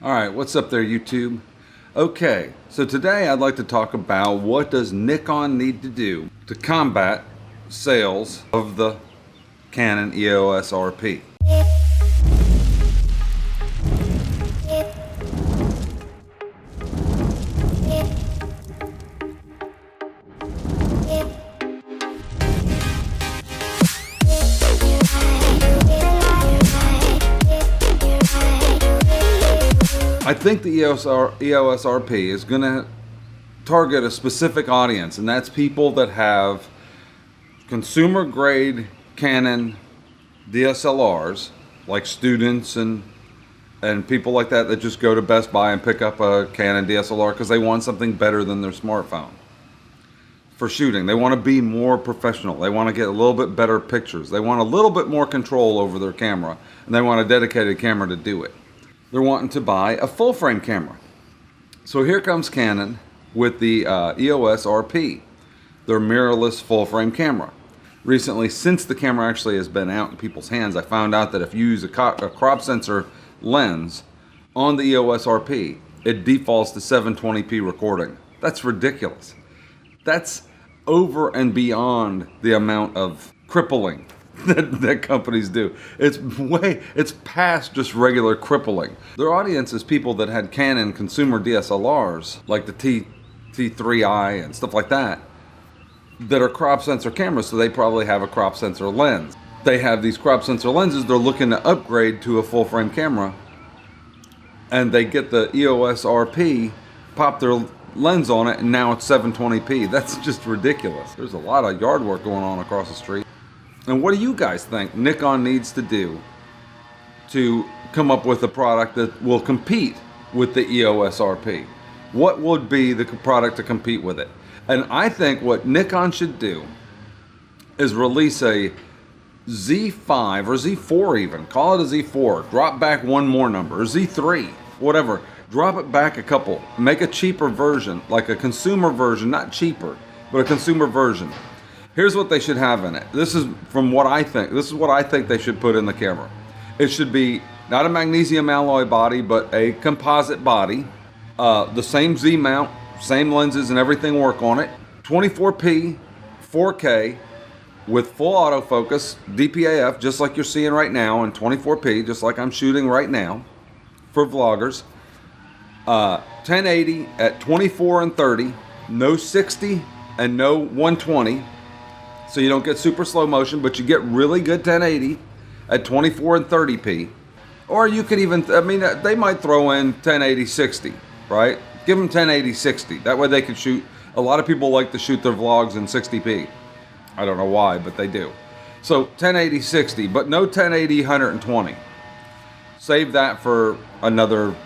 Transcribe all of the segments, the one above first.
Alright, what's up there, YouTube? Okay, so today I'd like to talk about what does Nikon need to do to combat sales of the Canon EOS-RP. I think the EOS-RP is going to target a specific audience, and that's people that have consumer grade Canon DSLRs, like students and people like that just go to Best Buy and pick up a Canon DSLR because they want something better than their smartphone for shooting. They want to be more professional. They want to get a little bit better pictures. They want a little bit more control over their camera, and they want a dedicated camera to do it. They're wanting to buy a full frame camera. So here comes Canon with the EOS-RP, their mirrorless full frame camera. Recently, since the camera actually has been out in people's hands, I found out that if you use a crop sensor lens on the EOS-RP, it defaults to 720p recording. That's ridiculous. That's over and beyond the amount of crippling that companies do. It's past just regular crippling. Their audience is people that had Canon consumer DSLRs, like the T3i and stuff like that are crop sensor cameras, so they probably have a crop sensor lens. They have these crop sensor lenses, they're looking to upgrade to a full frame camera, and they get the EOS-RP, pop their lens on it, and now it's 720p. That's just ridiculous. There's a lot of yard work going on across the street. And what do you guys think Nikon needs to do to come up with a product that will compete with the EOS-RP? What would be the product to compete with it? And I think what Nikon should do is release a Z5 or Z4 even. Call it a Z4. Drop back one more number. Or Z3. Whatever. Drop it back a couple. Make a cheaper version. Like a consumer version. Not cheaper, but a consumer version. Here's what they should have in it. This is from what I think. This is what I think they should put in the camera. It should be not a magnesium alloy body, but a composite body. The same Z mount, same lenses and everything work on it. 24p, 4K, with full autofocus, DPAF, just like you're seeing right now, and 24p, just like I'm shooting right now for vloggers. 1080 at 24 and 30, no 60 and no 120. So you don't get super slow motion, but you get really good 1080 at 24 and 30p. Or you could even, I mean, they might throw in 1080 60, right? Give them 1080 60. That way they can shoot. A lot of people like to shoot their vlogs in 60p. I don't know why, but they do. So 1080 60, but no 1080 120. Save that for another,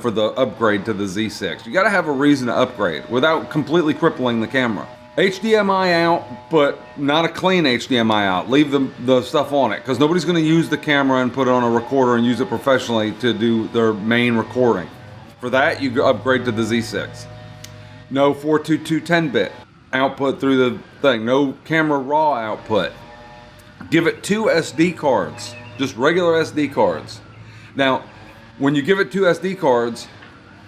for the upgrade to the Z6. You got to have a reason to upgrade without completely crippling the camera. HDMI out, but not a clean HDMI out. Leave the stuff on it, because nobody's going to use the camera and put it on a recorder and use it professionally to do their main recording. For that, you upgrade to the Z6. No 422 10-bit output through the thing. No camera raw output. Give it 2 SD cards, just regular SD cards. Now, when you give it 2 SD cards,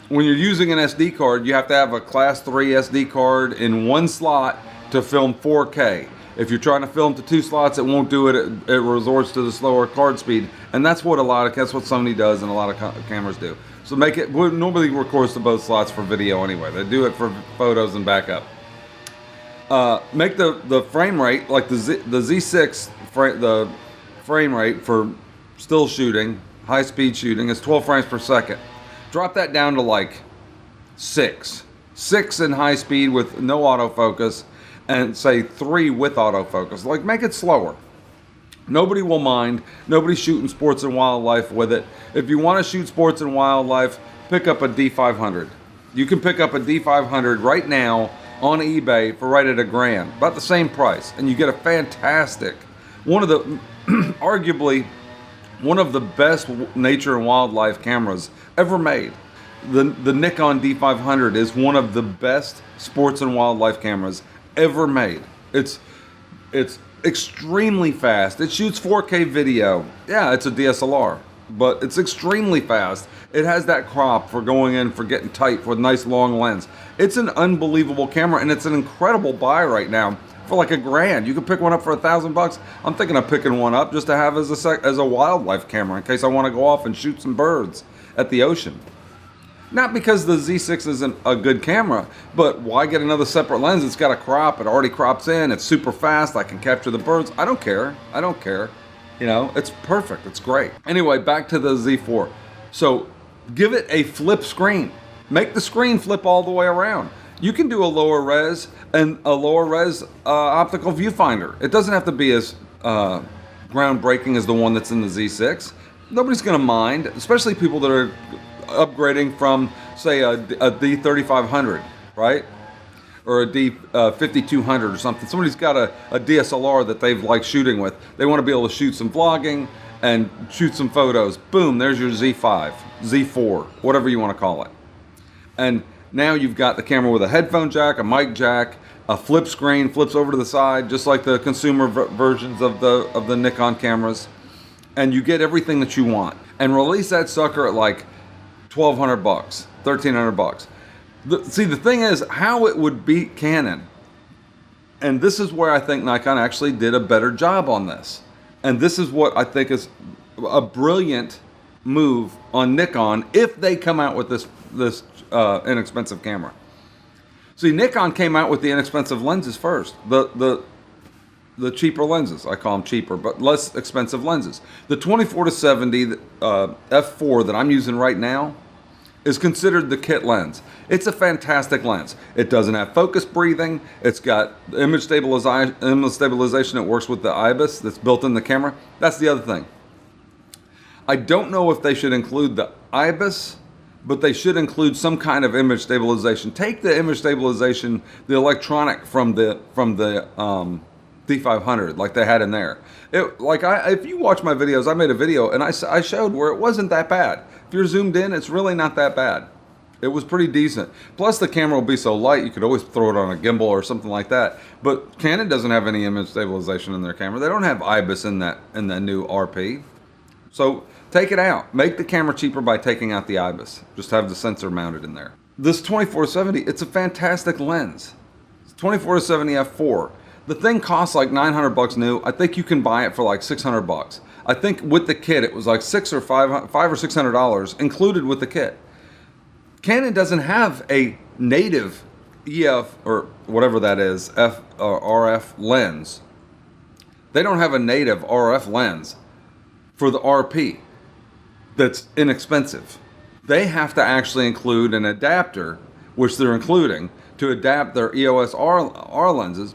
when you're using an SD card, you have to have a class 3 SD card in one slot to film 4K. If you're trying to film to 2 slots, it won't do it. It resorts to the slower card speed, and that's what that's what Sony does, and a lot of cameras do. So make it. Nobody records to both slots for video anyway. They do it for photos and backup. Make the frame rate like the Z6 the frame rate for still shooting, high speed shooting is 12 frames per second. Drop that down to like 6 in high speed with no autofocus, and say 3 with autofocus. Like, make it slower. Nobody will mind. Nobody's shooting sports and wildlife with it. If you want to shoot sports and wildlife, pick up a D500. You can pick up a D500 right now on eBay for right at $1,000, about the same price, and you get a fantastic, arguably one of the best nature and wildlife cameras ever made. The Nikon D500 is one of the best sports and wildlife cameras ever made. It's extremely fast. It shoots 4K video. Yeah, it's a DSLR, but it's extremely fast. It has that crop for going in, for getting tight, with a nice long lens. It's an unbelievable camera, and it's an incredible buy right now for like $1,000. You can pick one up for $1,000. I'm thinking of picking one up just to have as a wildlife camera in case I want to go off and shoot some birds at the ocean. Not because the Z6 isn't a good camera, but why get another separate lens? It's got a crop, it already crops in, it's super fast, I can capture the birds. I don't care. You know, it's perfect, it's great. Anyway, back to the Z4. So give it a flip screen. Make the screen flip all the way around. You can do a lower res and a lower res optical viewfinder. It doesn't have to be as groundbreaking as the one that's in the Z6. Nobody's gonna mind, especially people that are upgrading from, say, a D3500, right? Or a D5200 or something. Somebody's got a DSLR that they've liked shooting with. They want to be able to shoot some vlogging and shoot some photos. Boom, there's your Z5, Z4, whatever you want to call it. And now you've got the camera with a headphone jack, a mic jack, a flip screen, flips over to the side, just like the consumer versions of the Nikon cameras. And you get everything that you want. And release that sucker at like $1,200, $1,300. See, the thing is, how it would beat Canon, and this is where I think Nikon actually did a better job on this. And this is what I think is a brilliant move on Nikon if they come out with this inexpensive camera. See, Nikon came out with the inexpensive lenses first. The cheaper lenses, I call them cheaper, but less expensive lenses. The 24-70 f4 that I'm using right now is considered the kit lens. It's a fantastic lens. It doesn't have focus breathing. It's got image stabilization. It works with the IBIS that's built in the camera. That's the other thing. I don't know if they should include the IBIS, but they should include some kind of image stabilization. Take the image stabilization, the electronic from the D500, like they had in there. If you watch my videos, I made a video and I showed where it wasn't that bad. If you're zoomed in, it's really not that bad. It was pretty decent. Plus the camera will be so light, you could always throw it on a gimbal or something like that. But Canon doesn't have any image stabilization in their camera. They don't have IBIS in the new RP. So take it out. Make the camera cheaper by taking out the IBIS. Just have the sensor mounted in there. This 24-70, it's a fantastic lens. It's 24-70 f4. The thing costs like $900 new. I think you can buy it for like $600. I think with the kit it was like $500 or $600 included with the kit. Canon doesn't have a native EF or whatever that is, F or RF lens. They don't have a native RF lens for the RP that's inexpensive. They have to actually include an adapter, which they're including, to adapt their EOS-R lenses,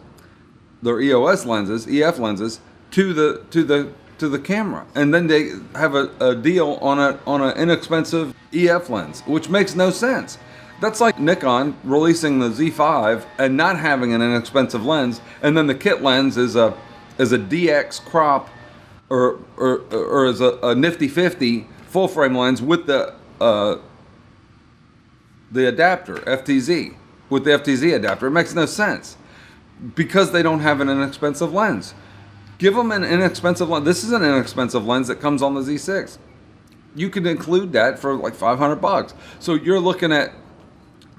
their EOS lenses, EF lenses, to the camera, and then they have a deal on an inexpensive EF lens, which makes no sense. That's like Nikon releasing the Z5 and not having an inexpensive lens, and then the kit lens is a DX crop or is a nifty 50 full frame lens with the adapter FTZ with the FTZ adapter. It makes no sense. Because they don't have an inexpensive lens. Give them an inexpensive lens. This is an inexpensive lens that comes on the Z6. You can include that for like $500. So you're looking at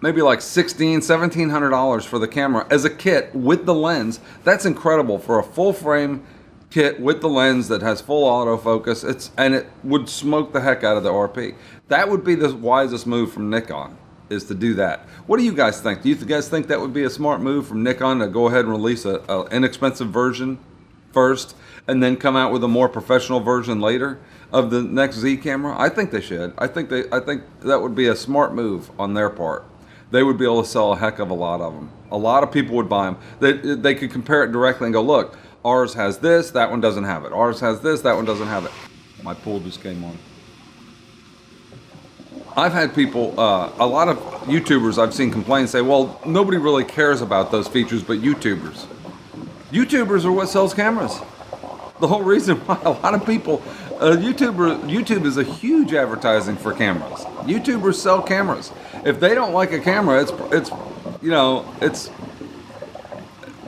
maybe like $1,700 for the camera as a kit with the lens. That's incredible for a full frame kit with the lens that has full autofocus. And it would smoke the heck out of the RP. That would be the wisest move from Nikon, is to do that. What do you guys think? Do you guys think that would be a smart move from Nikon to go ahead and release an inexpensive version first and then come out with a more professional version later of the next Z camera? I think they should. I think that would be a smart move on their part. They would be able to sell a heck of a lot of them. A lot of people would buy them. They could compare it directly and go, look, ours has this, that one doesn't have it. Ours has this, that one doesn't have it. My pool just came on. I've had people, a lot of YouTubers I've seen complain, say, well, nobody really cares about those features but YouTubers. YouTubers are what sells cameras. The whole reason why a lot of people, YouTube is a huge advertising for cameras. YouTubers sell cameras. If they don't like a camera, it's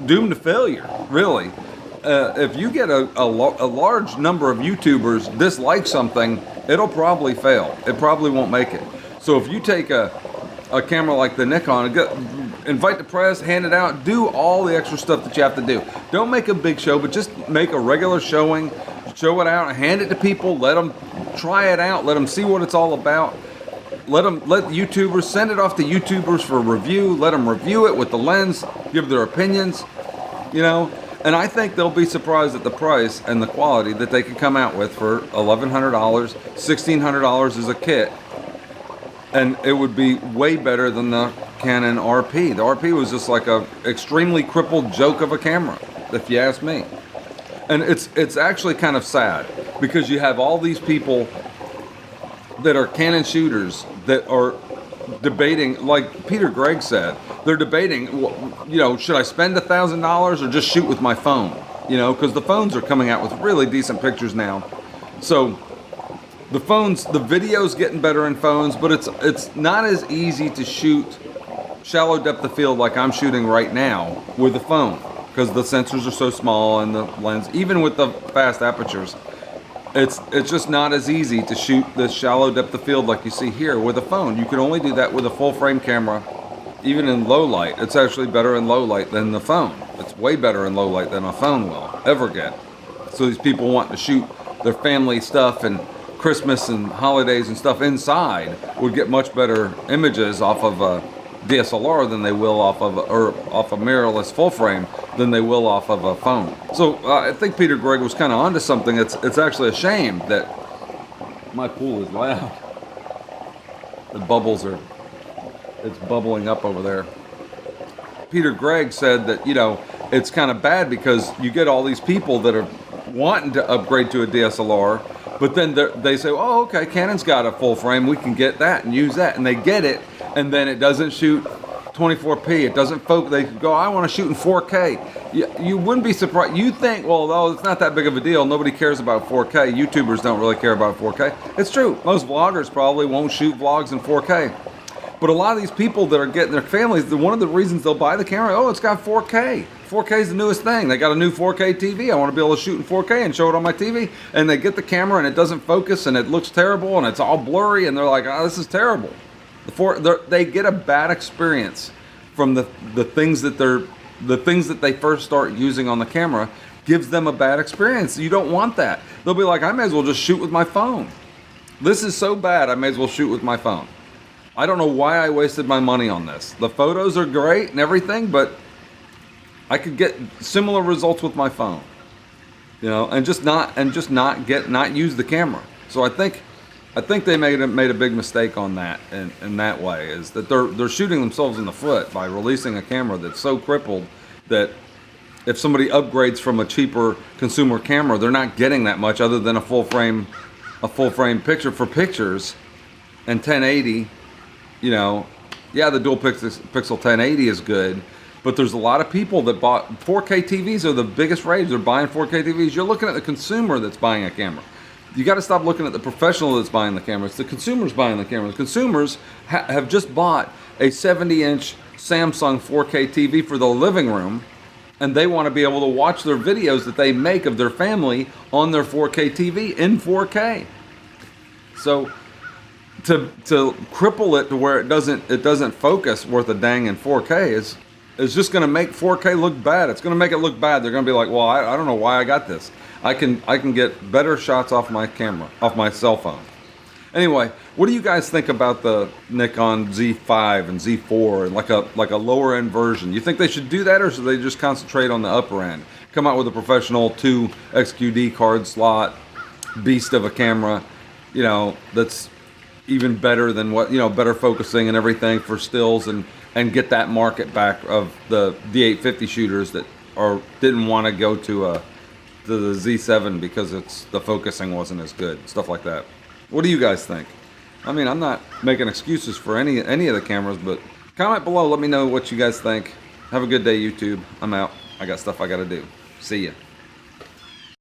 doomed to failure, really. if you get a large number of YouTubers dislike something, it'll probably fail. It probably won't make it. So if you take a camera like the Nikon, invite the press, hand it out, do all the extra stuff that you have to do. Don't make a big show, but just make a regular showing, show it out, hand it to people, let them try it out, let them see what it's all about. Let YouTubers, send it off to YouTubers for review, let them review it with the lens, give their opinions, and I think they'll be surprised at the price and the quality that they can come out with for $1,100, $1,600 is a kit. And it would be way better than the Canon RP. The RP was just like a extremely crippled joke of a camera, if you ask me. And it's actually kind of sad because you have all these people that are Canon shooters that are debating, like Peter Gregg said, they're debating, should I spend $1,000 or just shoot with my phone? Because the phones are coming out with really decent pictures now. So the video's getting better in phones, but it's not as easy to shoot shallow depth of field like I'm shooting right now with the phone because the sensors are so small and the lens, even with the fast apertures, it's just not as easy to shoot the shallow depth of field like you see here with a phone. You can only do that with a full frame camera, even in low light. It's actually better in low light than the phone. It's way better in low light than a phone will ever get. So these people want to shoot their family stuff and Christmas and holidays and stuff inside would get much better images off of a DSLR than they will off of a mirrorless full frame than they will off of a phone. So I think Peter Gregg was kind of onto something. It's actually a shame that my pool is loud. The bubbles it's bubbling up over there. Peter Gregg said that it's kind of bad because you get all these people that are wanting to upgrade to a DSLR, but then they say, oh, okay, Canon's got a full frame, we can get that and use that, and they get it, and then it doesn't shoot 24p, it doesn't focus. They go, I want to shoot in 4K. You wouldn't be surprised. You think, well, it's not that big of a deal, nobody cares about 4K, YouTubers don't really care about 4K. It's true, most vloggers probably won't shoot vlogs in 4K. But a lot of these people that are getting their families, one of the reasons they'll buy the camera, it's got 4K. 4K is the newest thing. They got a new 4K TV. I want to be able to shoot in 4K and show it on my TV. And they get the camera and it doesn't focus and it looks terrible and it's all blurry and they're like, oh, this is terrible. They get a bad experience from the things that they first start using on the camera gives them a bad experience. You don't want that. They'll be like, I may as well just shoot with my phone. This is so bad, I may as well shoot with my phone. I don't know why I wasted my money on this. The photos are great and everything, but I could get similar results with my phone, and just not use the camera. So I think they made a big mistake on that in that way, is that they're shooting themselves in the foot by releasing a camera that's so crippled that if somebody upgrades from a cheaper consumer camera, they're not getting that much other than a full frame picture for pictures and 1080. The dual pixel 1080 is good, but there's a lot of people that bought 4K TVs are the biggest rage. They're buying 4K TVs. You're looking at the consumer that's buying a camera. You got to stop looking at the professional that's buying the camera. It's the consumers buying the camera. The consumers have just bought a 70-inch Samsung 4K TV for the living room, and they want to be able to watch their videos that they make of their family on their 4K TV in 4K. So to cripple it to where it doesn't focus worth a dang in 4K is just going to make 4K look bad. It's going to make it look bad. They're going to be like, well, I don't know why I got this. I can get better shots off my camera, off my cell phone. Anyway, what do you guys think about the Nikon Z5 and Z4 and like a lower end version? You think they should do that, or should they just concentrate on the upper end? Come out with a professional 2 XQD card slot beast of a camera, that's even better than better focusing and everything for stills, and get that market back of the D850 shooters that didn't want to go to the Z7 because the focusing wasn't as good, stuff like that. What do you guys think? I mean, I'm not making excuses for any of the cameras, but comment below, let me know what you guys think. Have a good day, YouTube. I'm out. I got stuff I got to do. See ya.